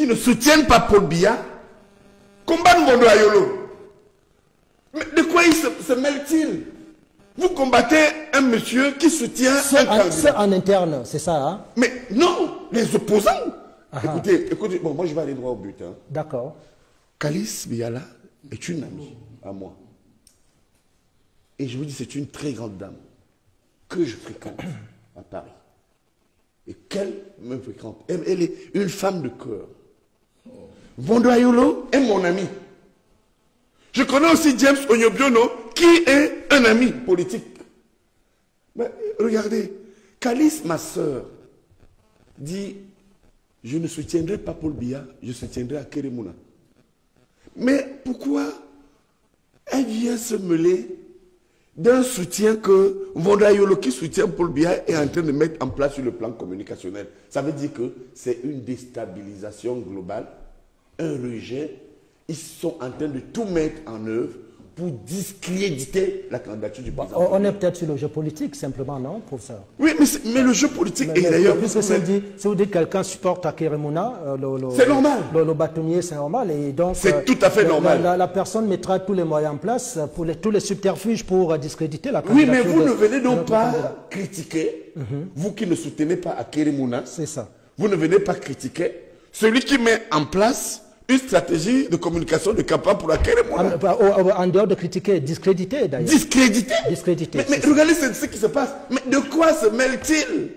qui ne soutiennent pas Paul Biya combattent Mbondo Ayolo. Mais de quoi se mêle-t-il? Vous combattez un monsieur qui soutient un candidat. C'est en interne, c'est ça, hein? Mais non, les opposants. Écoutez, bon, moi je vais aller droit au but. Hein. D'accord. Kalis Biala est une amie à moi. Et je vous dis, c'est une très grande dame que je fréquente à Paris. Et qu'elle me fréquente. Elle est une femme de cœur. Mbondo Ayolo est mon ami. Je connais aussi James Onyobiono, qui est un ami politique. Mais regardez, Kalis, ma soeur, dit, je ne soutiendrai pas Paul Biya, je soutiendrai Akeremouna. Mais pourquoi elle vient se mêler d'un soutien que Mbondo Ayolo, qui soutient Paul Biya, est en train de mettre en place sur le plan communicationnel? Ça veut dire que c'est une déstabilisation globale, un rejet. Ils sont en train de tout mettre en œuvre pour discréditer la candidature du président. On est peut-être sur le jeu politique, simplement, non, professeur? Oui, mais le jeu politique est d'ailleurs... Puisque si vous dites que quelqu'un supporte Akeremouna, c'est normal. Le bâtonnier, c'est normal. Et donc, c'est tout à fait normal. La personne mettra tous les moyens en place, tous les subterfuges pour discréditer la candidature. Oui, mais vous ne venez donc pas critiquer, vous qui ne soutenez pas Akeremouna, c'est ça. Vous ne venez pas critiquer celui qui met en place une stratégie de communication de campagne pour laquelle en dehors de critiquer, discréditer d'ailleurs. Discréditer. Discréditer. Mais regardez ce qui se passe. Mais de quoi se mêle-t-il?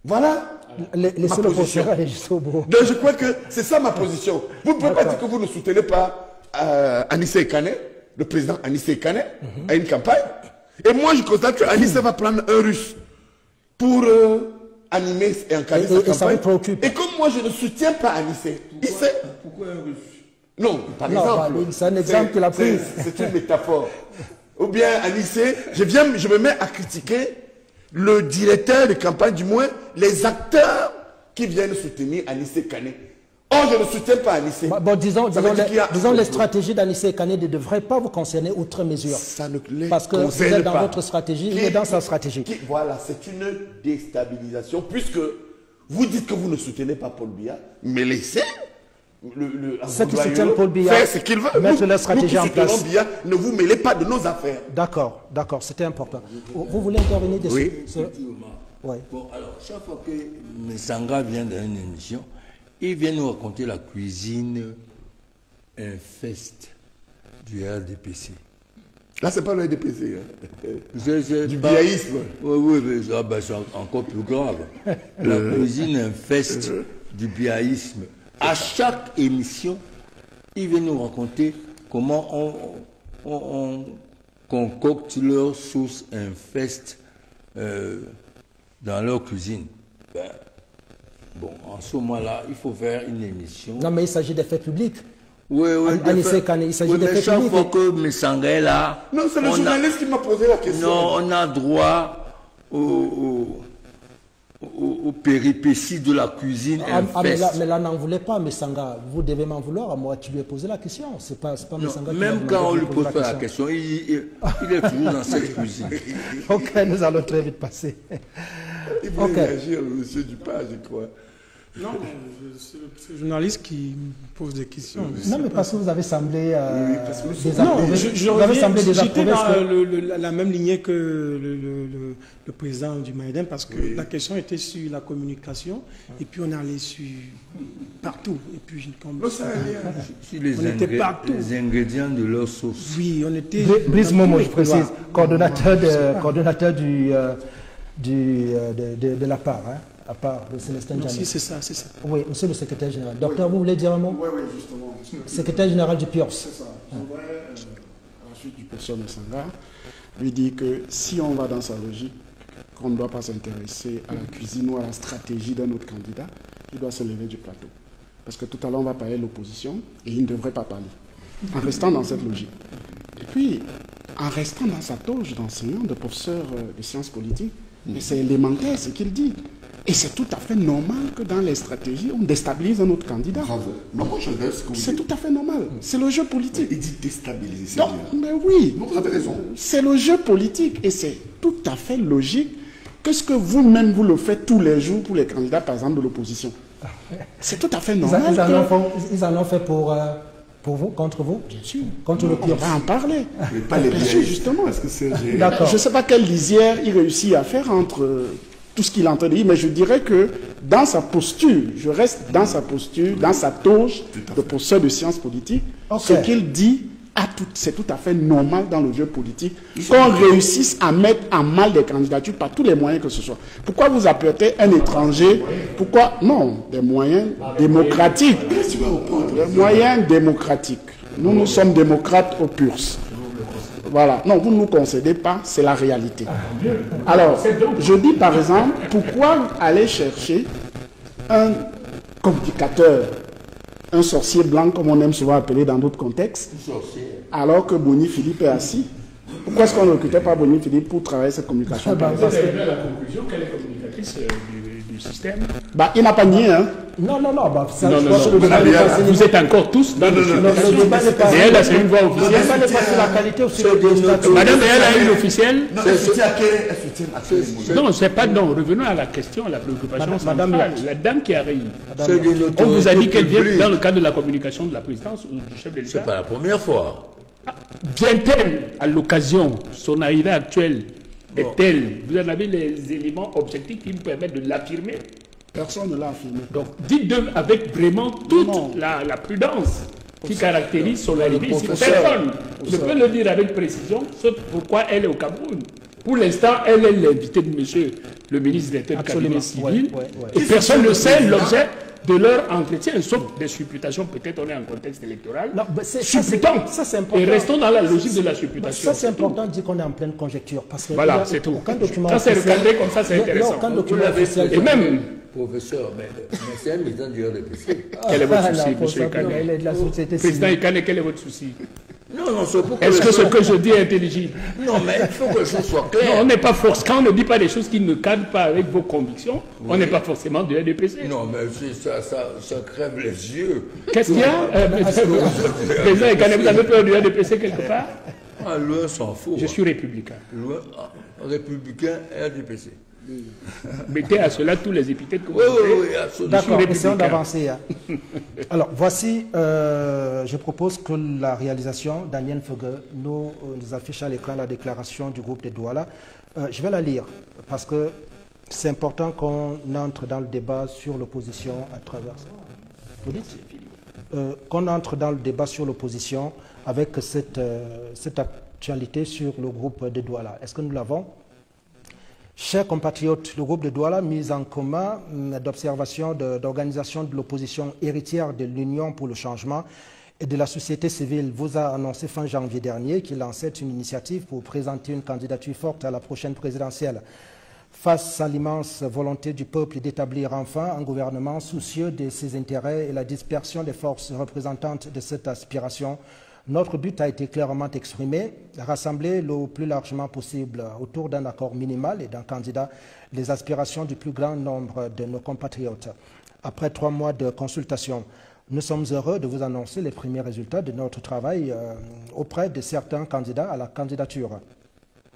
Voilà. Laissez le professeur aller jusqu'au bout. Donc je crois que c'est ça ma position. Vous ne pouvez pas dire que vous ne soutenez pas Anissé Kane, le président Anissé Kane, à une campagne. Et moi je constate que Anissé va prendre un russe pour animer et encadrer sa campagne. Ça me préoccupe. Et comme moi je ne soutiens pas Anissé, pourquoi un russe? Non, par exemple. C'est un exemple qu'il a pris. C'est une métaphore. Ou bien Anissé, je me mets à critiquer le directeur de campagne, du moins les acteurs qui viennent soutenir Anissé Kane. Or, je ne soutiens pas Anissé. Bon, disons les stratégies d'Anissé Kane ne devraient pas vous concerner outre mesure. Ça ne les Parce que vous êtes dans votre stratégie, il est dans sa stratégie. Voilà, c'est une déstabilisation, puisque vous dites que vous ne soutenez pas Paul Biya, mais laissez ceux qui soutiennent Paul Biya faire ce qu'il veut. Mettre leur stratégie en place. Biya, ne vous mêlez pas de nos affaires. D'accord, d'accord, c'était important. Vous voulez intervenir dessus? Oui. Oui. Bon, alors, chaque fois que Messanga vient dans une émission, il vient nous raconter la cuisine infeste du RDPC. Là, c'est pas le RDPC. Hein. Du biaïsme. Oui, mais c'est encore plus grave. La cuisine infeste du biaïsme. À chaque émission, il vient nous raconter comment on concocte leur sauce infeste dans leur cuisine. Bon, en ce moment-là, il faut faire une émission. Non, mais il s'agit des faits publics. Oui, Anissé Kane, il s'agit des faits chaque publics. fois que Messanga est là... Non, c'est le journaliste qui m'a posé la question. Non, on a droit aux péripéties de la cuisine infeste. Mais là, n'en voulez pas, Messanga. Vous devez m'en vouloir à moi. Tu lui as posé la question. C'est pas Messanga qui même quand on lui pose pas la question, il est toujours dans cette cuisine. Ok, nous allons très vite passer. Il voulait réagir, le monsieur Dupage, je crois. Non, c'est le journaliste qui pose des questions. Non, mais parce que vous avez semblé j'étais dans la même lignée que le président du Maïden, parce que la question était sur la communication, et puis on allait sur partout. Et puis, on était partout. Les ingrédients de leur sauce. Oui, on était... Brice Momo, je précise, coordonnateur de la part, hein, à part de Célestin Djamé. Si, c'est ça. Oui, monsieur le secrétaire général. Docteur, vous voulez dire un mot? Oui, justement. Secrétaire général du PIORS. C'est ça. Je voudrais, à la suite du professeur Messanga, lui dire que si on va dans sa logique, qu'on ne doit pas s'intéresser à la cuisine ou à la stratégie d'un autre candidat, il doit se lever du plateau. Parce que tout à l'heure, on va parler de l'opposition et il ne devrait pas parler. En restant dans cette logique. Et puis, en restant dans sa toge d'enseignant, de professeur de sciences politiques, mais c'est élémentaire ce qu'il dit. Et c'est tout à fait normal que dans les stratégies, on déstabilise un autre candidat. Bravo. Non, moi, j'adore ce que vous dites. C'est tout à fait normal. C'est le jeu politique. Il dit déstabiliser, c'est Mais oui. Vous avez raison. C'est le jeu politique et c'est tout à fait logique Qu'est-ce que vous-même, vous le faites tous les jours pour les candidats, par exemple, de l'opposition? C'est tout à fait normal. Ils en ont fait pour vous, contre vous? Bien sûr. Contre le On pire. va en parler. Mais pas les Bien sûr, biaistes, justement. parce que c'est... D'accord. Je ne sais pas quelle lisière il réussit à faire entre tout ce qu'il est en train de dire, mais je dirais que dans sa posture, je reste dans sa posture, dans sa toge de professeur de sciences politiques, ce qu'il dit, c'est tout à fait normal dans le jeu politique qu'on réussisse à mettre en mal des candidatures par tous les moyens que ce soit. Pourquoi vous apportez un étranger? Pourquoi? Non, des moyens démocratiques. Des moyens démocratiques. Nous sommes démocrates au pur. Voilà. Non, vous ne nous concédez pas, c'est la réalité. Alors, je dis par exemple, pourquoi aller chercher un communicateur, un sorcier blanc, comme on aime souvent appeler dans d'autres contextes, alors que Boni Philippe est assis? Pourquoi est-ce qu'on ne recrutait pas Boni Philippe pour travailler cette communication? Vous avez arrivé à la conclusion qu'elle est communicatrice du système. Il n'a pas nié, hein? Non. Vous êtes encore tous dans le Et elle a une voix officielle. Le débat n'est pas sur la qualité ou sur le statut. Madame, elle a une officielle. Non, elle soutient à quel Non, c'est pas non. Revenons à la question, à la préoccupation centrale. La dame qui arrive. On vous a dit qu'elle vient dans le cadre de la communication de la présidence ou du chef de l'État. C'est pas la première fois. Vient-elle à l'occasion, son arrivée actuelle est-elle? Vous en avez les éléments objectifs qui vous permettent de l'affirmer? Personne ne l'a affirmé. Donc, dites-le avec vraiment toute la prudence qui caractérise son arrivée ici. Personne ne peut le dire avec précision, sauf pourquoi elle est au Cameroun. Pour l'instant, elle est l'invitée de monsieur le ministre d'État du cabinet civil. Et personne ne sait l'objet de leur entretien, sauf des supputations. Peut-être on est en contexte électoral. Supputons. Ça, c'est important. Et restons dans la logique de la supputation. Ça, c'est important de dire qu'on est en pleine conjecture. Parce que voilà, c'est tout. Ça, c'est recadré comme ça, c'est intéressant. Et même... Professeur, mais c'est un militant du RDPC. Quel est votre souci, monsieur Ikane? Président Ikane, quel est votre souci? Non, c'est pour Est-ce que ce que je dis est intelligible? Non, mais il faut que les choses soient claires. Non, on n'est pas forcément. Quand on ne dit pas des choses qui ne cadrent pas avec vos convictions, on n'est pas forcément du RDPC. Non, mais ça crève les yeux. Qu'est-ce qu'il y a? Président Ikane, vous avez peur du RDPC quelque part? Loin s'en fout. Je suis républicain. Républicain RDPC. Mettez à cela tous les épithètes que vous avez. Oui, absolument. D'accord, essayons d'avancer. Alors, voici, je propose que la réalisation, Daniel Feugue nous affiche à l'écran la déclaration du groupe de Douala. Je vais la lire, parce que c'est important qu'on entre dans le débat sur l'opposition à travers ça. Vous dites qu'on entre dans le débat sur l'opposition avec cette actualité sur le groupe de Douala. Est-ce que nous l'avons? Chers compatriotes, le groupe de Douala, mis en commun d'observation d'organisation de l'opposition héritière de l'Union pour le changement et de la société civile, vous a annoncé fin janvier dernier qu'il lançait une initiative pour présenter une candidature forte à la prochaine présidentielle. Face à l'immense volonté du peuple d'établir enfin un gouvernement soucieux de ses intérêts et la dispersion des forces représentantes de cette aspiration, notre but a été clairement exprimé, rassembler le plus largement possible autour d'un accord minimal et d'un candidat les aspirations du plus grand nombre de nos compatriotes. Après 3 mois de consultation, nous sommes heureux de vous annoncer les premiers résultats de notre travail auprès de certains candidats à la candidature.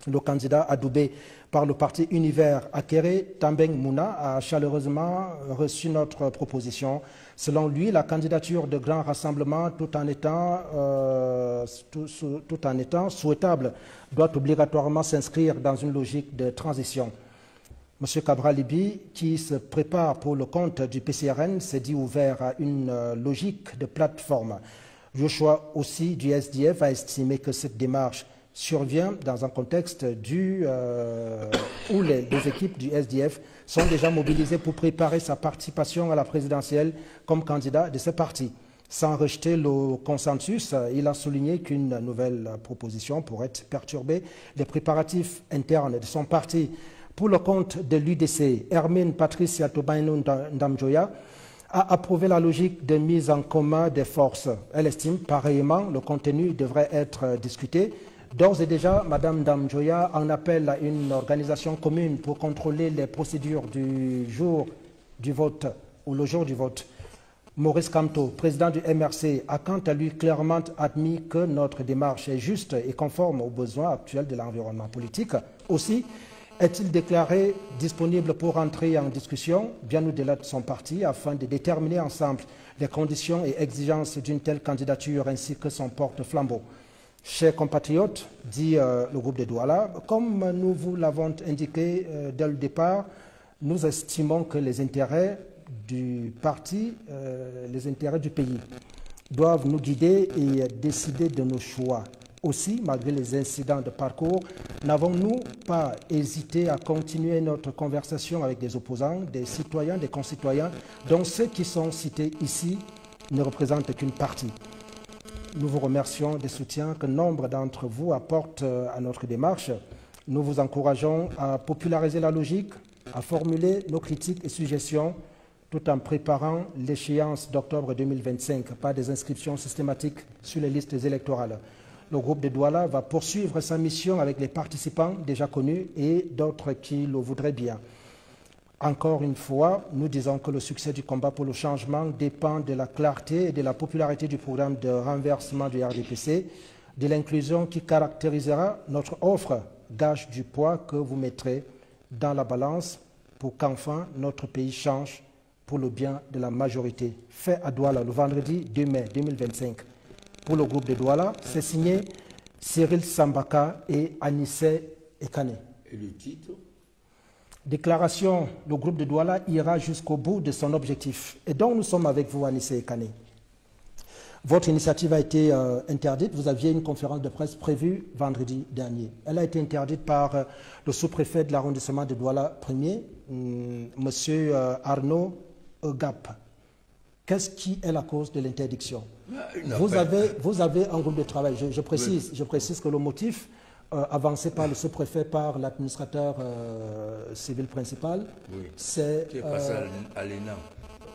Le candidat adoubé par le parti Univers Akere, Tambeng Mouna, a chaleureusement reçu notre proposition. Selon lui, la candidature de grand rassemblement, tout en étant souhaitable, doit obligatoirement s'inscrire dans une logique de transition. M. Cabral Libi, qui se prépare pour le compte du PCRN, s'est dit ouvert à une logique de plateforme. Joshua aussi du SDF a estimé que cette démarche survient dans un contexte où les 2 équipes du SDF sont déjà mobilisées pour préparer sa participation à la présidentielle comme candidat de ce parti. Sans rejeter le consensus, il a souligné qu'une nouvelle proposition pourrait perturber les préparatifs internes de son parti. Pour le compte de l'UDC, Hermine Patricia Tobaino Ndamjoya a approuvé la logique de mise en commun des forces. Elle estime pareillement le contenu devrait être discuté. D'ores et déjà, Mme Ndamjoya en appelle à une organisation commune pour contrôler les procédures du jour du vote ou le jour du vote. Maurice Kamto, président du MRC, a quant à lui clairement admis que notre démarche est juste et conforme aux besoins actuels de l'environnement politique. Aussi, Est-il déclaré disponible pour entrer en discussion, bien au-delà de son parti, afin de déterminer ensemble les conditions et exigences d'une telle candidature ainsi que son porte-flambeau? Chers compatriotes, dit le groupe de Douala, comme nous vous l'avons indiqué dès le départ, nous estimons que les intérêts du parti, les intérêts du pays, doivent nous guider et décider de nos choix. Aussi, malgré les incidents de parcours, n'avons-nous pas hésité à continuer notre conversation avec des opposants, des citoyens, des concitoyens, dont ceux qui sont cités ici ne représentent qu'une partie. Nous vous remercions des soutiens que nombre d'entre vous apportent à notre démarche. Nous vous encourageons à populariser la logique, à formuler nos critiques et suggestions, tout en préparant l'échéance d'octobre 2025 par des inscriptions systématiques sur les listes électorales. Le groupe de Douala va poursuivre sa mission avec les participants déjà connus et d'autres qui le voudraient bien. Encore une fois, nous disons que le succès du combat pour le changement dépend de la clarté et de la popularité du programme de renversement du RDPC, de l'inclusion qui caractérisera notre offre, gage du poids que vous mettrez dans la balance pour qu'enfin notre pays change pour le bien de la majorité. Fait à Douala le vendredi 2 mai 2025. Pour le groupe de Douala, c'est signé Cyril Sambaka et Anissé Ekane. Et le titre? Déclaration, le groupe de Douala ira jusqu'au bout de son objectif. Et donc nous sommes avec vous, Anissé Ekane. Votre initiative a été interdite. Vous aviez une conférence de presse prévue vendredi dernier. Elle a été interdite par le sous-préfet de l'arrondissement de Douala 1er, M. Arnaud Gap. Qu'est-ce qui est la cause de l'interdiction? Vous avez un groupe de travail. Je précise que le motif avancé par le sous-préfet, par l'administrateur civil principal, c'est... Qui est passé à l'ENAM.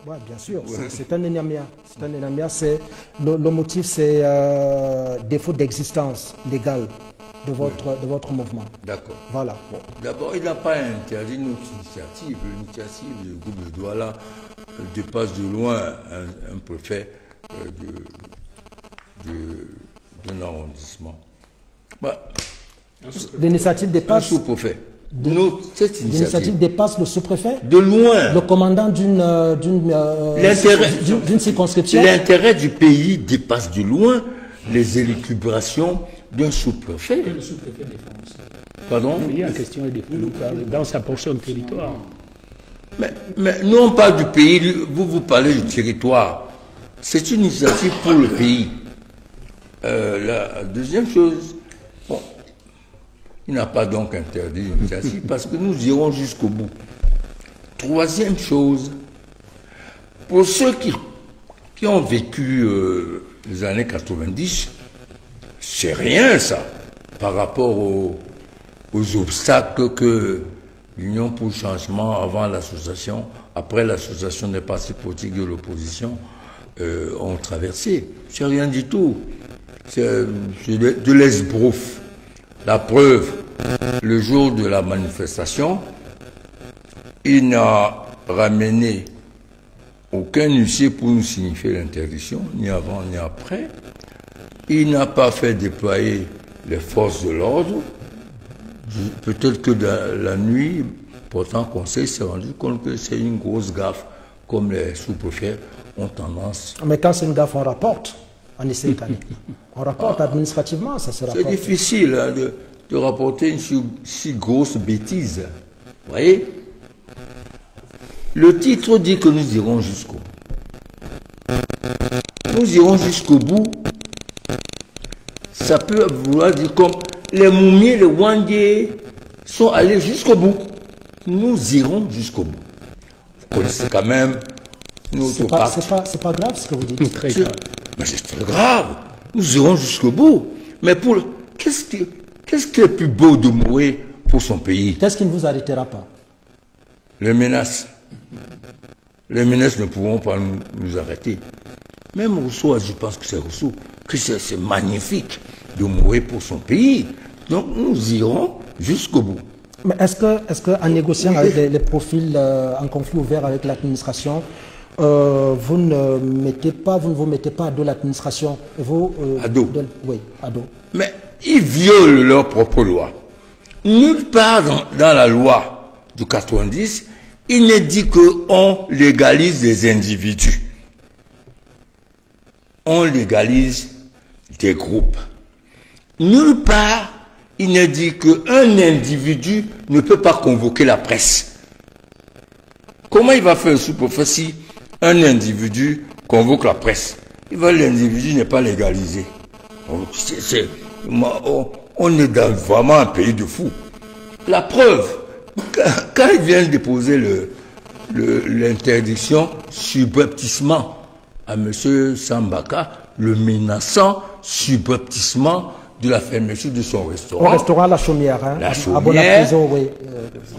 Oui, bien sûr, c'est un énamia. C'est un énamia. Le motif, c'est défaut d'existence légale de votre mouvement. D'accord. Voilà. Bon, d'abord, il n'a pas interdit notre initiative. L'initiative du groupe de Douala dépasse de loin un préfet d'un arrondissement. Bah, l'initiative dépasse... Un sous-préfet. L'initiative dépasse le sous-préfet? De loin. Le commandant d'une circonscription? L'intérêt du pays dépasse de loin les élucubrations d'un sous-préfet. Le sous-préfet défend aussi. Pardon? Il y a une question dans sa portion de territoire. Mais nous, on parle du pays, vous parlez du territoire. C'est une initiative pour le pays. La deuxième chose, bon, il n'a pas donc interdit l'initiative parce que nous irons jusqu'au bout. Troisième chose, pour ceux qui ont vécu les années 90, c'est rien ça, par rapport aux obstacles que l'Union pour le changement avant l'association, après l'association des partis politiques de l'opposition ont traversé. C'est rien du tout. C'est de l'esbrouf. La preuve, le jour de la manifestation, il n'a ramené aucun huissier pour nous signifier l'interdiction, ni avant ni après. Il n'a pas fait déployer les forces de l'ordre. Peut-être que la nuit, pourtant, le Conseil s'est rendu compte que c'est une grosse gaffe, comme les sous-préfets ont tendance. Mais quand c'est une gaffe, on rapporte. On rapporte administrativement, ça se rapporte. C'est difficile hein, de rapporter une si grosse bêtise. Vous voyez? Le titre dit que nous irons jusqu'au bout. Nous irons jusqu'au bout. Ça peut vouloir dire comme les Moumiers, les Wangé sont allés jusqu'au bout. Nous irons jusqu'au bout. Vous connaissez quand même notre parti. C'est pas grave ce que vous dites. Très grave. Mais c'est très grave. Nous irons jusqu'au bout. Mais qu'est-ce qui est plus beau de mourir pour son pays? Qu'est-ce qui ne vous arrêtera pas? Les menaces. Les menaces ne pourront pas nous arrêter. Même Rousseau, je pense que c'est Rousseau, que c'est magnifique de mourir pour son pays. Donc nous irons jusqu'au bout. Mais est-ce que en négociant avec les profils en conflit ouvert avec l'administration, vous ne vous mettez pas à dos l'administration? À dos? Oui, à dos. Mais ils violent leur propre loi. nulle part dans la loi de 90, il n'est dit qu'on légalise les individus. On légalise des groupes. Nulle part, il n'est dit qu'un individu ne peut pas convoquer la presse. Comment il va faire le sous-préfet si un individu convoque la presse? L'individu n'est pas légalisé. On est dans vraiment un pays de fous. La preuve, quand il vient déposer l'interdiction subrepticement à M. Sambaka, le menaçant subrepticement de la fermeture de son restaurant. Au restaurant La Chaumière, hein, La Chaumière. à Bonaprison, oui.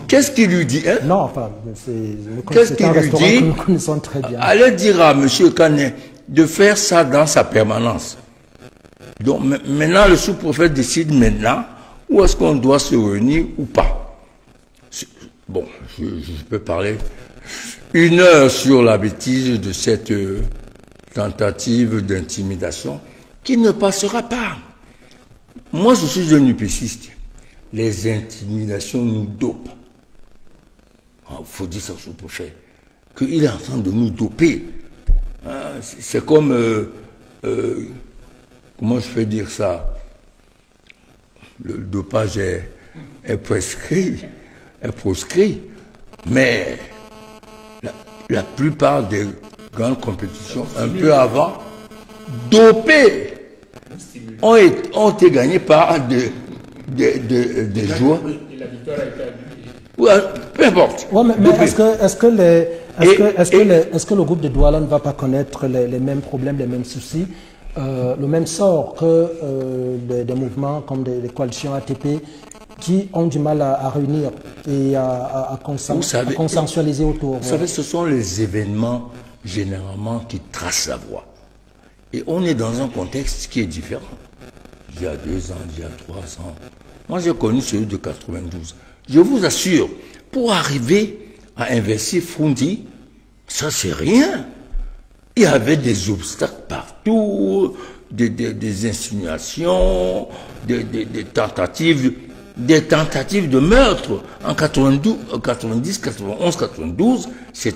Qu'est-ce qu'il lui dit, hein? Non, enfin, Qu'est-ce qu'il un lui restaurant dit? que nous connaissons très bien. Allez dire à M. Kané de faire ça dans sa permanence. Donc maintenant, le sous-prophète décide maintenant où est-ce qu'on doit se réunir ou pas. Bon, je peux parler 1 heure sur la bêtise de cette tentative d'intimidation qui ne passera pas. Moi, je suis un UPCiste. Les intimidations nous dopent. Il faut dire ça au sous-préfet, qu'il est en train de nous doper. C'est comme, comment je peux dire ça? Le dopage est prescrit, mais la plupart des grandes compétitions, un peu avant, dopées, ont été gagnées par des joueurs. Et la victoire a été annulée. Ouais, peu importe. Ouais, mais est-ce que le groupe de Douala ne va pas connaître les mêmes problèmes, les mêmes soucis, le même sort que des mouvements comme des coalitions ATP qui ont du mal à réunir et à consensualiser autour? Vous savez, ce sont les événements généralement qui tracent la voie. Et on est dans un contexte qui est différent. Il y a 2 ans, il y a 3 ans. Moi, j'ai connu celui de 92. Je vous assure, pour arriver à investir Foundi, ça c'est rien. Il y avait des obstacles partout, des insinuations, des tentatives de meurtre. En 92, 90, 91, 92, c'est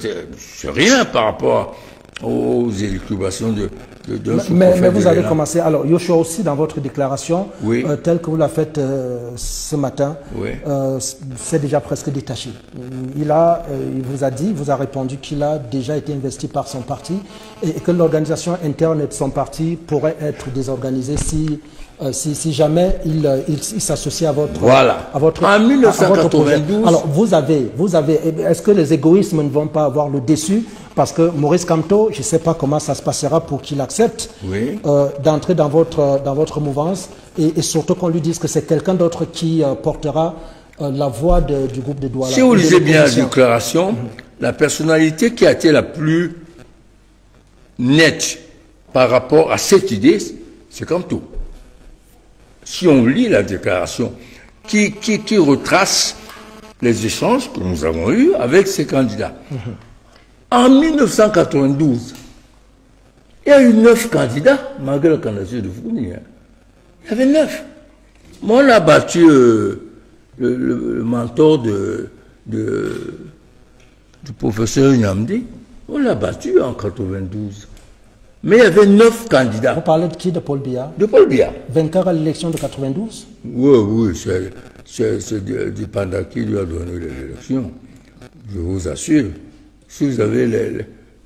rien par rapport aux élucubrations mais vous avez commencé, alors Yoshua aussi dans votre déclaration, oui. Telle que vous la faites ce matin, oui. C'est déjà presque détaché. Il vous a dit, vous a répondu qu'il a déjà été investi par son parti et que l'organisation interne de son parti pourrait être désorganisée si jamais il s'associe à votre... Voilà. En 1992... Alors vous avez, est-ce que les égoïsmes ne vont pas avoir le dessus? Parce que Maurice Kamto, je ne sais pas comment ça se passera pour qu'il accepte oui. d'entrer dans votre mouvance et surtout qu'on lui dise que c'est quelqu'un d'autre qui portera la voix du groupe de Douala. Si vous lisez bien la déclaration, la personnalité qui a été la plus nette par rapport à cette idée, c'est Kamto. Si on lit la déclaration qui retrace les échanges que nous avons eus avec ces candidats. En 1992, il y a eu 9 candidats, malgré la candidature de Fournier. Il y avait 9. Moi, on a battu le mentor du professeur Nyamdi. On l'a battu en 92. Mais il y avait 9 candidats. Vous parlez de qui? De Paul Biya? De Paul Biya. Vainqueur à l'élection de 92? Oui, c'est dépendant qui lui a donné l'élection. Je vous assure. Si vous avez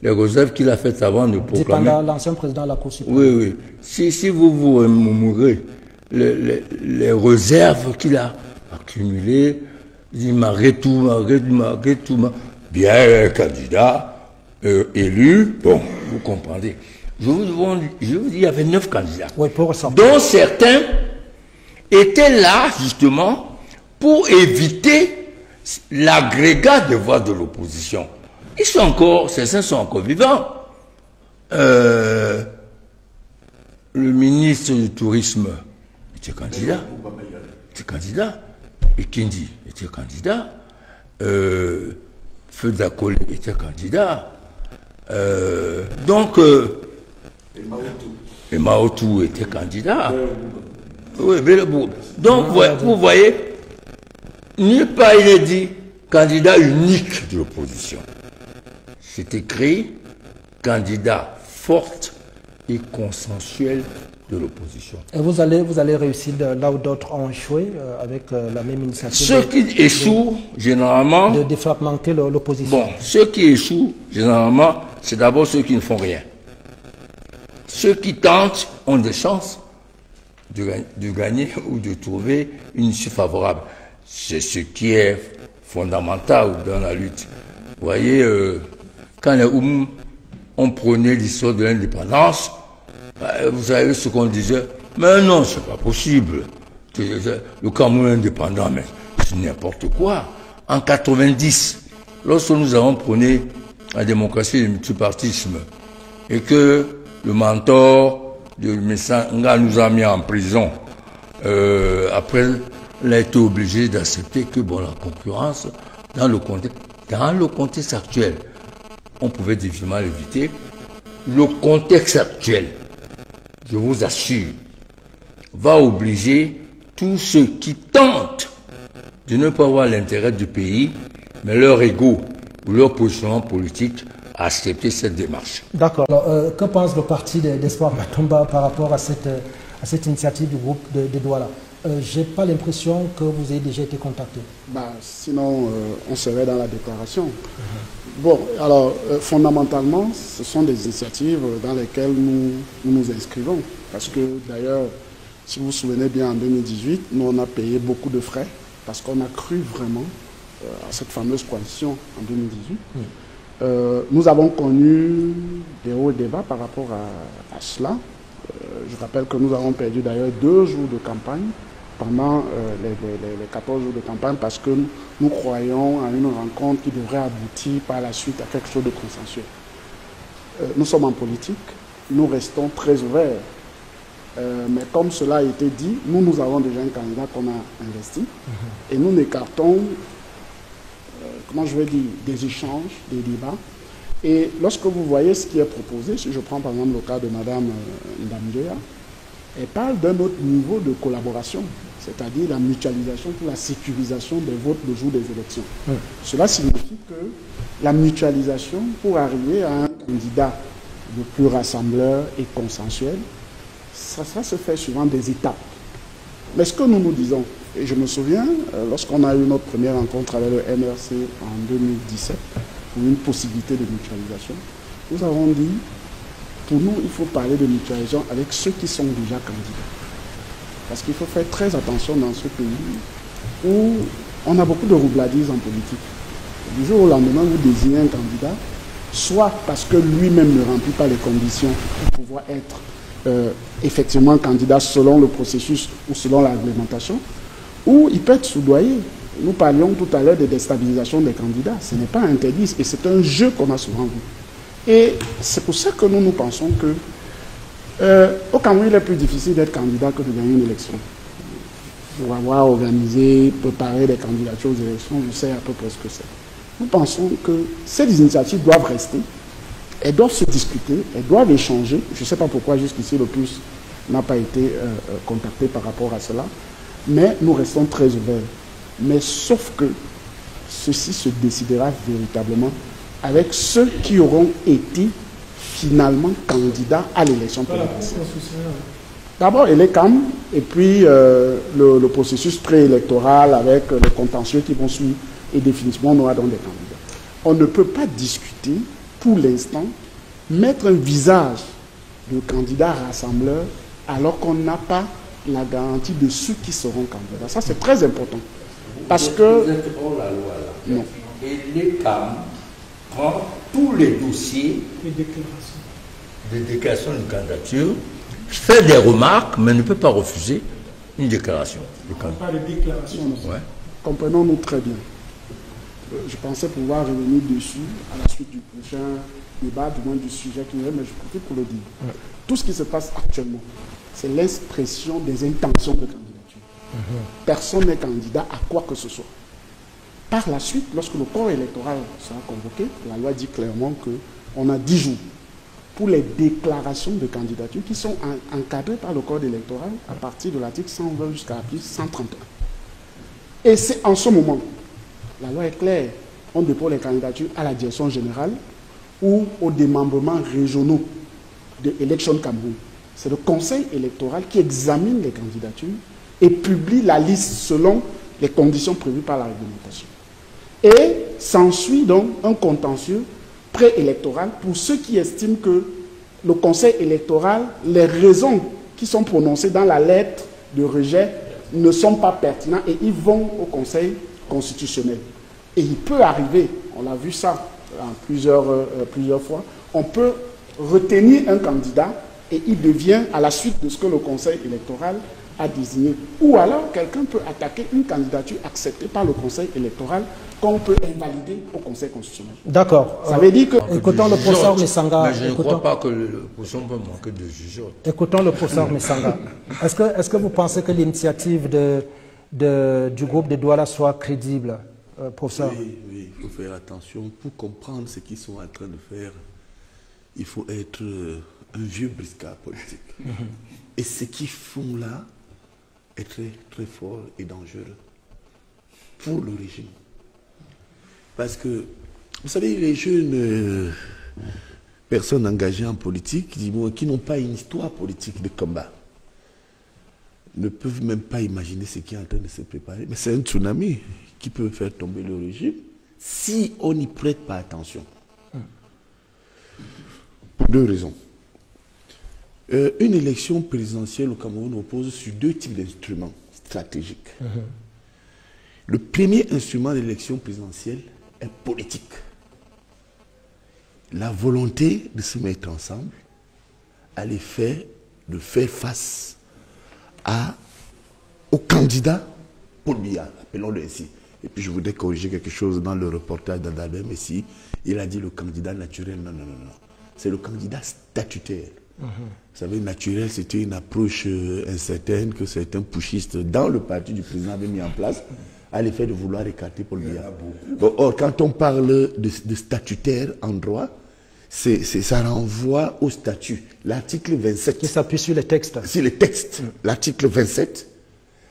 les réserves qu'il a faites avant de proclamer... Dépendant l'ancien président de la Cour suprême. Oui. Si vous remémorez les réserves qu'il a accumulées, il marquait tout. Bien, candidat, élu, bon, vous comprenez. Je vous dis, il y avait 9 candidats, oui, pour ressortir. Dont certains étaient là, justement, pour éviter l'agrégat des voix de l'opposition. Certains sont encore vivants. Le ministre du Tourisme était candidat. Et Kindi était candidat. Feu d'Akole était candidat. Et Maotou était candidat. Oui, donc, vous voyez, nulle part il est dit candidat unique de l'opposition. C'est écrit candidat forte et consensuel de l'opposition. Et vous allez réussir là où d'autres ont échoué avec la même initiative. Ceux qui échouent, généralement... De défragmenter l'opposition. Bon, ceux qui échouent, généralement, c'est d'abord ceux qui ne font rien. Ceux qui tentent ont des chances de gagner ou de trouver une issue favorable. C'est ce qui est fondamental dans la lutte. Vous voyez, quand les Oum ont prôné l'histoire de l'indépendance, vous savez ce qu'on disait, mais non, c'est pas possible. Le Cameroun indépendant, mais c'est n'importe quoi. En 90, lorsque nous avons prôné la démocratie et le multipartisme, et que le mentor de Messanga nous a mis en prison, après, il a été obligé d'accepter que bon, la concurrence, dans le contexte actuel, on pouvait difficilement l'éviter. Le contexte actuel, je vous assure, va obliger tous ceux qui tentent de ne pas avoir l'intérêt du pays, mais leur ego ou leur positionnement politique à accepter cette démarche. D'accord. Que pense le parti d'Espoir Batomba par rapport à cette initiative du groupe de Douala? Je n'ai pas l'impression que vous ayez déjà été contacté. Sinon, on serait dans la déclaration. Bon, alors, fondamentalement, ce sont des initiatives dans lesquelles nous inscrivons. Parce que, d'ailleurs, si vous vous souvenez bien, en 2018, nous, on a payé beaucoup de frais parce qu'on a cru vraiment à cette fameuse coalition en 2018. Nous avons connu des hauts et des bas par rapport à cela. Je rappelle que nous avons perdu d'ailleurs 2 jours de campagne pendant les 14 jours de campagne parce que nous croyons à une rencontre qui devrait aboutir par la suite à quelque chose de consensuel. Nous sommes en politique, nous restons très ouverts. Mais comme cela a été dit, nous avons déjà un candidat qu'on a investi et nous n'écartons, comment je vais dire, des échanges, des débats. Et lorsque vous voyez ce qui est proposé, si je prends par exemple le cas de Mme Ndamdjoya, elle parle d'un autre niveau de collaboration, c'est-à-dire la mutualisation pour la sécurisation des votes le jour des élections. Cela signifie que la mutualisation pour arriver à un candidat le plus rassembleur et consensuel, ça se fait suivant des étapes. Mais ce que nous nous disons, et je me souviens, lorsqu'on a eu notre première rencontre avec le MRC en 2017, pour une possibilité de mutualisation, nous avons dit, pour nous, il faut parler de mutualisation avec ceux qui sont déjà candidats. Parce qu'il faut faire très attention dans ce pays où on a beaucoup de roubladise en politique. Du jour au lendemain, vous désignez un candidat, soit parce que lui-même ne remplit pas les conditions pour pouvoir être effectivement candidat selon le processus ou selon la réglementation, ou il peut être soudoyé. Nous parlions tout à l'heure de déstabilisation des candidats. Ce n'est pas interdit et c'est un jeu qu'on a souvent vu. Et c'est pour ça que nous pensons que au Cameroun, il est plus difficile d'être candidat que de gagner une élection. Pour avoir organisé, préparé des candidatures aux élections, je sais à peu près ce que c'est. Nous pensons que ces initiatives doivent rester, elles doivent se discuter, elles doivent échanger. Je ne sais pas pourquoi jusqu'ici le PUS n'a pas été contacté par rapport à cela, mais nous restons très ouverts. Mais sauf que ceci se décidera véritablement avec ceux qui auront été finalement candidats à l'élection présidentielle. D'abord, il est calme, et puis le processus préélectoral avec les contentieux qui vont suivre, et définitivement, on aura donc des candidats. On ne peut pas discuter, pour l'instant, mettre un visage de candidat rassembleur alors qu'on n'a pas la garantie de ceux qui seront candidats. Ça, c'est très important. Parce que... Vous êtes hors la loi, là. Non. Et l'ECAM prend tous les dossiers de déclaration de candidature, fait des remarques, mais ne peut pas refuser une déclaration. Pas de déclaration. Ouais. Comprenons-nous très bien. Je pensais pouvoir revenir dessus à la suite du prochain débat, du moins du sujet qui est, mais je profite pour le dire. Ouais. Tout ce qui se passe actuellement, c'est l'expression des intentions de candidature. Personne n'est candidat à quoi que ce soit. Par la suite, lorsque le corps électoral sera convoqué, la loi dit clairement qu'on a 10 jours pour les déclarations de candidature qui sont encadrées par le code électoral à partir de l'article 120 jusqu'à l'article 131. Et c'est en ce moment, la loi est claire, on dépose les candidatures à la direction générale ou aux démembrements régionaux de Election Cameroun. C'est le conseil électoral qui examine les candidatures et publie la liste selon les conditions prévues par la réglementation. Et s'ensuit donc un contentieux préélectoral pour ceux qui estiment que le conseil électoral, les raisons qui sont prononcées dans la lettre de rejet ne sont pas pertinentes et ils vont au conseil constitutionnel. Et il peut arriver, on l'a vu ça plusieurs fois, on peut retenir un candidat et il devient à la suite de ce que le conseil électoral a désigné. Ou alors, quelqu'un peut attaquer une candidature acceptée par le conseil électoral qu'on peut invalider au conseil constitutionnel. D'accord. Ça veut dire que... Écoutons le professeur Mesanga. Mais je ne crois pas que l'opposition peut manquer de jugeote. Écoutons le professeur Mesanga. Est-ce que vous pensez que l'initiative du groupe de Douala soit crédible, professeur? Oui, il faut faire attention. Pour comprendre ce qu'ils sont en train de faire, il faut être un vieux briscard politique. Et ce qu'ils font là est très, très fort et dangereux pour le régime. Parce que, vous savez, les jeunes personnes engagées en politique, qui n'ont pas une histoire politique de combat, ne peuvent même pas imaginer ce qui est en train de se préparer. Mais c'est un tsunami qui peut faire tomber le régime si on n'y prête pas attention. Pour deux raisons. Une élection présidentielle au Cameroun repose sur deux types d'instruments stratégiques. Le premier instrument de l'élection présidentielle est politique. La volonté de se mettre ensemble à l'effet de faire face au candidat Paul Biya, appelons-le ainsi. Et puis je voudrais corriger quelque chose dans le reportage d'Adalem ici. Il a dit le candidat naturel. Non. C'est le candidat statutaire. Vous savez, naturel, c'était une approche incertaine que certains pushistes dans le parti du président avaient mis en place à l'effet de vouloir écarter Paul Biya. Or, quand on parle de statutaire en droit, ça renvoie au statut. L'article 27. Qui s'appuie sur les textes. Sur les textes. L'article 27,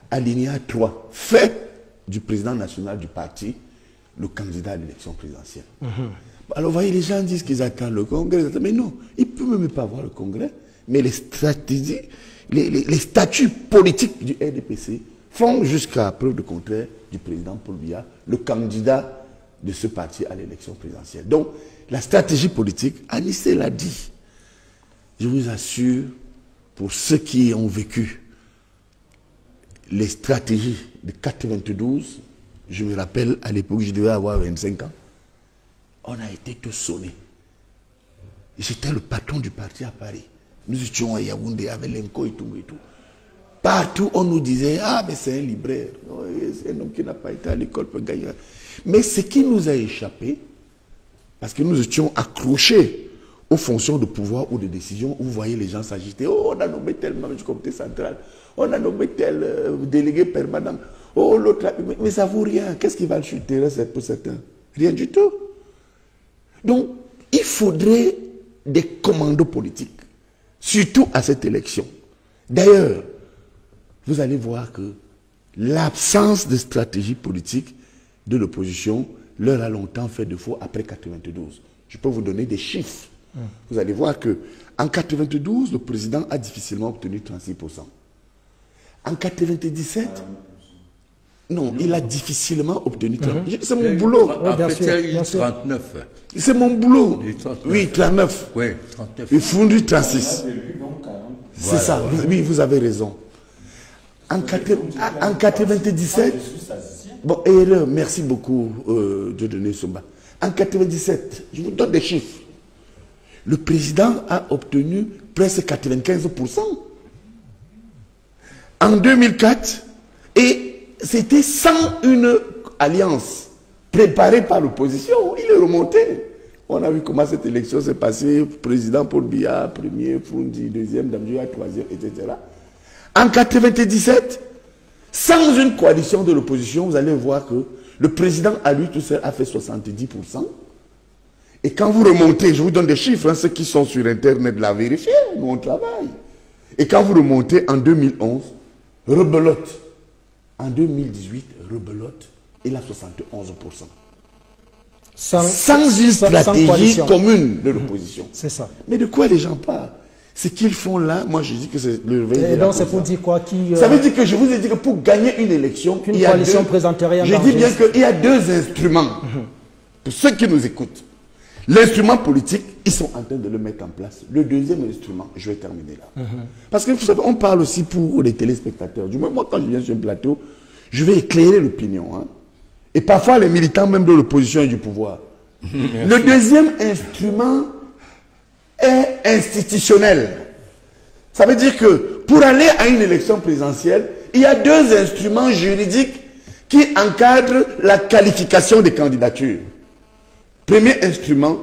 alinéa 3, fait du président national du parti le candidat à l'élection présidentielle. Alors, vous voyez, les gens disent qu'ils attendent le Congrès, mais non, ils ne peuvent même pas avoir le Congrès, mais les stratégies, les statuts politiques du RDPC font jusqu'à preuve de contraire du président Paul Biya le candidat de ce parti à l'élection présidentielle. Donc, la stratégie politique, Anissé l'a dit, je vous assure, pour ceux qui ont vécu les stratégies de 92, je me rappelle, à l'époque, je devais avoir 25 ans, on a été tous sonnés. J'étais le patron du parti à Paris. Nous étions à Yaoundé avec l'ENCO et tout. Partout, on nous disait, ah, mais c'est un libraire. C'est un homme qui n'a pas été à l'école pour gagner. Mais ce qui nous a échappé, parce que nous étions accrochés aux fonctions de pouvoir ou de décision, où vous voyez les gens s'agiter. Oh, on a nommé tel membre du comité central. On a nommé tel délégué permanent. Oh, l'autre, mais ça ne vaut rien. Qu'est-ce qui va le chuter pour certains? Rien du tout. Donc, il faudrait des commandos politiques, surtout à cette élection. D'ailleurs, vous allez voir que l'absence de stratégie politique de l'opposition leur a longtemps fait défaut après 92. Je peux vous donner des chiffres. Vous allez voir que en 92, le président a difficilement obtenu 36%. En 97, non, il a difficilement obtenu 39%. C'est mon boulot. Bien sûr. 39. C'est mon boulot. Oui, 39. Oui, 39. Il fondu 36. C'est ça. Oui, vous avez raison. En 97, bon, erreur, merci beaucoup, Dieudonné Somba. En 97, je vous donne des chiffres. Le président a obtenu presque 95%. En 2004, et c'était sans une alliance préparée par l'opposition. Il est remonté. On a vu comment cette élection s'est passée. Président Paul Biya, premier, Fundi, deuxième, Damdjoua, troisième, etc. En 97, sans une coalition de l'opposition, vous allez voir que le président à lui tout seul a fait 70%. Et quand vous remontez, je vous donne des chiffres, ceux qui sont sur Internet la vérifier, nous on travaille. Et quand vous remontez en 2011, rebelote. En 2018, rebelote, il a 71%. Sans une stratégie coalition commune de l'opposition. C'est ça. Mais de quoi les gens parlent? Ce qu'ils font là, moi je dis que c'est le réveil. Et donc c'est pour dire quoi Ça veut dire que je vous ai dit que pour gagner une élection, une coalition présenterait un je dis bien qu'il y a deux instruments. Pour ceux qui nous écoutent. L'instrument politique, ils sont en train de le mettre en place. Le deuxième instrument, je vais terminer là. Parce que vous savez, on parle aussi pour les téléspectateurs. Du moins, moi, quand je viens sur un plateau, je vais éclairer l'opinion. Hein. Et parfois, les militants même de l'opposition et du pouvoir. Le deuxième instrument est institutionnel. Ça veut dire que pour aller à une élection présidentielle, il y a deux instruments juridiques qui encadrent la qualification des candidatures. Premier instrument,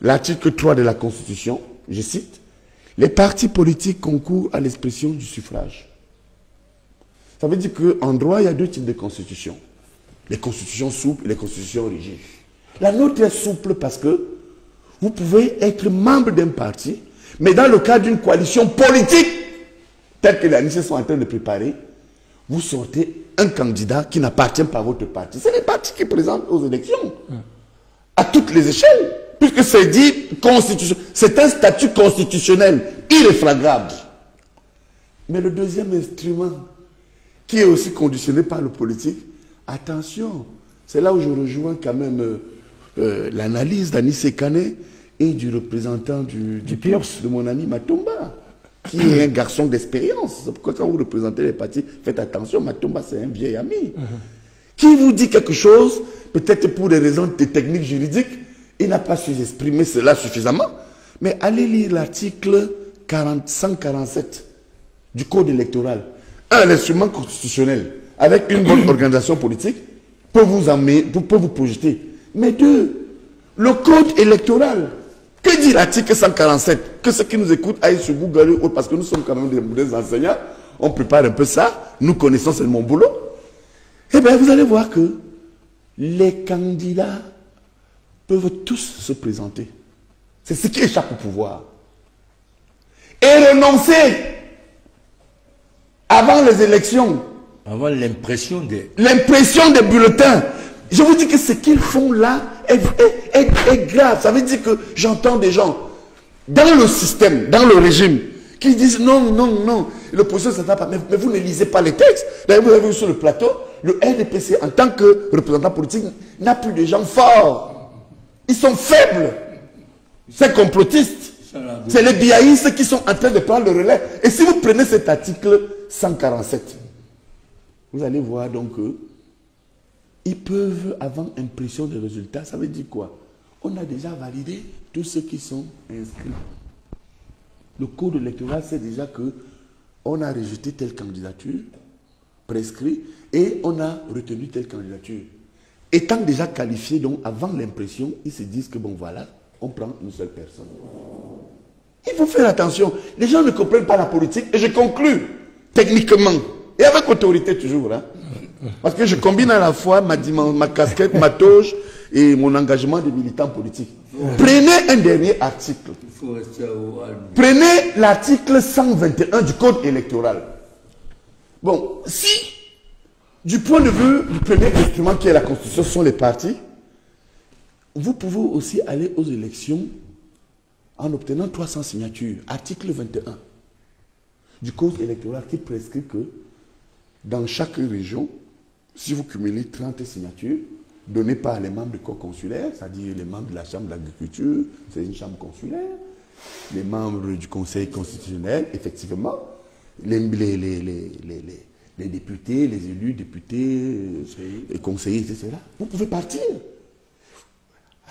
l'article 3 de la Constitution, je cite, « Les partis politiques concourent à l'expression du suffrage ». Ça veut dire qu'en droit, il y a deux types de constitutions. Les constitutions souples et les constitutions rigides. La nôtre est souple parce que vous pouvez être membre d'un parti, mais dans le cadre d'une coalition politique, telle que les ANICE sont en train de préparer, vous sortez un candidat qui n'appartient pas à votre parti. C'est les partis qui présentent aux élections. À toutes les échelles, puisque c'est dit constitution, c'est un statut constitutionnel irréfragable. Mais le deuxième instrument, qui est aussi conditionné par le politique, attention, c'est là où je rejoins quand même l'analyse d'Anis Kane et du représentant du PIRS, de mon ami Matomba, qui est un garçon d'expérience. C'est pourquoi quand vous représentez les partis, faites attention, Matomba c'est un vieil ami. Qui vous dit quelque chose, peut-être pour des raisons de techniques juridiques, il n'a pas su exprimer cela suffisamment, mais allez lire l'article 147 du Code électoral. Un instrument constitutionnel, avec une bonne organisation politique, peut vous amener, peut vous projeter. Mais deux, le Code électoral. Que dit l'article 147? Que ceux qui nous écoutent aillent sur Google, parce que nous sommes quand même des enseignants, on prépare un peu ça, nous connaissons, c'est mon boulot. Eh bien, vous allez voir que les candidats peuvent tous se présenter. C'est ce qui échappe au pouvoir. Et renoncer avant les élections. Avant l'impression des bulletins. Je vous dis que ce qu'ils font là est grave. Ça veut dire que j'entends des gens dans le système, dans le régime, qui disent non, non, non, l'opposition ne s'attend pas. Mais vous ne lisez pas les textes. D'ailleurs, vous avez vu sur le plateau, le RDPC, en tant que représentant politique, n'a plus de gens forts. Ils sont faibles. C'est complotistes. C'est les biaïstes qui sont en train de prendre le relais. Et si vous prenez cet article 147, vous allez voir donc ils peuvent, avant impression des résultats, ça veut dire quoi? On a déjà validé tous ceux qui sont inscrits. Le code électoral sait déjà que on a rejeté telle candidature, prescrit, et on a retenu telle candidature. Étant déjà qualifiés, donc avant l'impression, ils se disent que bon voilà, on prend une seule personne. Il faut faire attention. Les gens ne comprennent pas la politique, et je conclus techniquement, et avec autorité toujours, hein. Parce que je combine à la fois ma casquette, ma toge et mon engagement de militant politique. Prenez un dernier article. Prenez l'article 121 du Code électoral. Bon, si, du point de vue du premier instrument qui est la Constitution, sont les partis, vous pouvez aussi aller aux élections en obtenant 300 signatures. Article 21 du Code électoral qui prescrit que dans chaque région, si vous cumulez 30 signatures données par les membres du corps consulaire, c'est-à-dire les membres de la Chambre d'agriculture, c'est une chambre consulaire, les membres du Conseil constitutionnel, effectivement, les députés, les élus, députés, les conseillers, etc. Vous pouvez partir.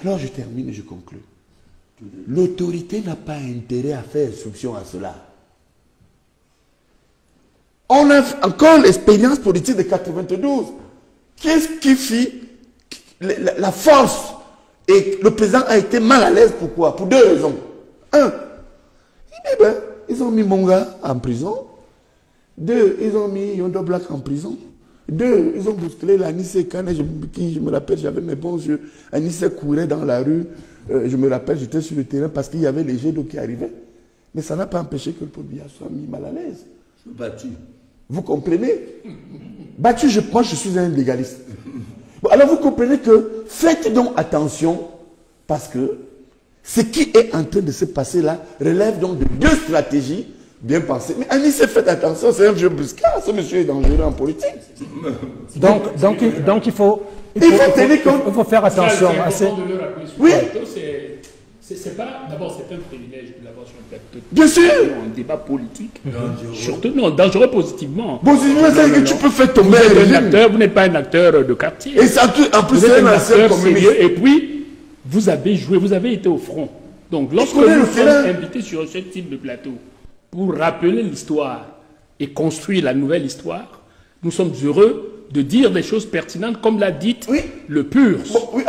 Alors je termine et je conclue. L'autorité n'a pas intérêt à faire instruction à cela. On a encore l'expérience politique de 92. Qu'est-ce qui fit la force? Et le président a été mal à l'aise. Pourquoi? Pour deux raisons. Un, ils ont mis Monga en prison. Deux, ils ont mis Yondo Black en prison. Deux, ils ont bousculé l'Anis Kane, qui, je me rappelle, j'avais mes bons yeux. Anis courait dans la rue. Je me rappelle, j'étais sur le terrain parce qu'il y avait les jets d'eau qui arrivaient. Mais ça n'a pas empêché que le Paul Biya soit mis mal à l'aise. Battu. Vous comprenez? Battu, moi je suis un légaliste. Bon, alors vous comprenez que faites donc attention parce que ce qui est en train de se passer là relève donc de deux stratégies bien pensées. Mais Anis, faites attention, c'est un vieux bruscard, ce monsieur est dangereux en politique. Donc il faut tenir compte. Il faut faire attention à ces... Oui. C'est pas, d'abord, c'est un privilège de l'avoir sur le plateau. Bien sûr. Un débat politique. Surtout, non, dangereux positivement. Bon, si que tu peux faire tomber vous êtes un acteur, vous n'êtes pas un acteur de quartier. Et ça, en plus, vous êtes un acteur communiste. sérieux. Et puis, vous avez joué, vous avez été au front. Donc, lorsque nous sommes invités sur ce type de plateau pour rappeler l'histoire et construire la nouvelle histoire, nous sommes heureux de dire des choses pertinentes, comme l'a dit le PUR. Bon, oui,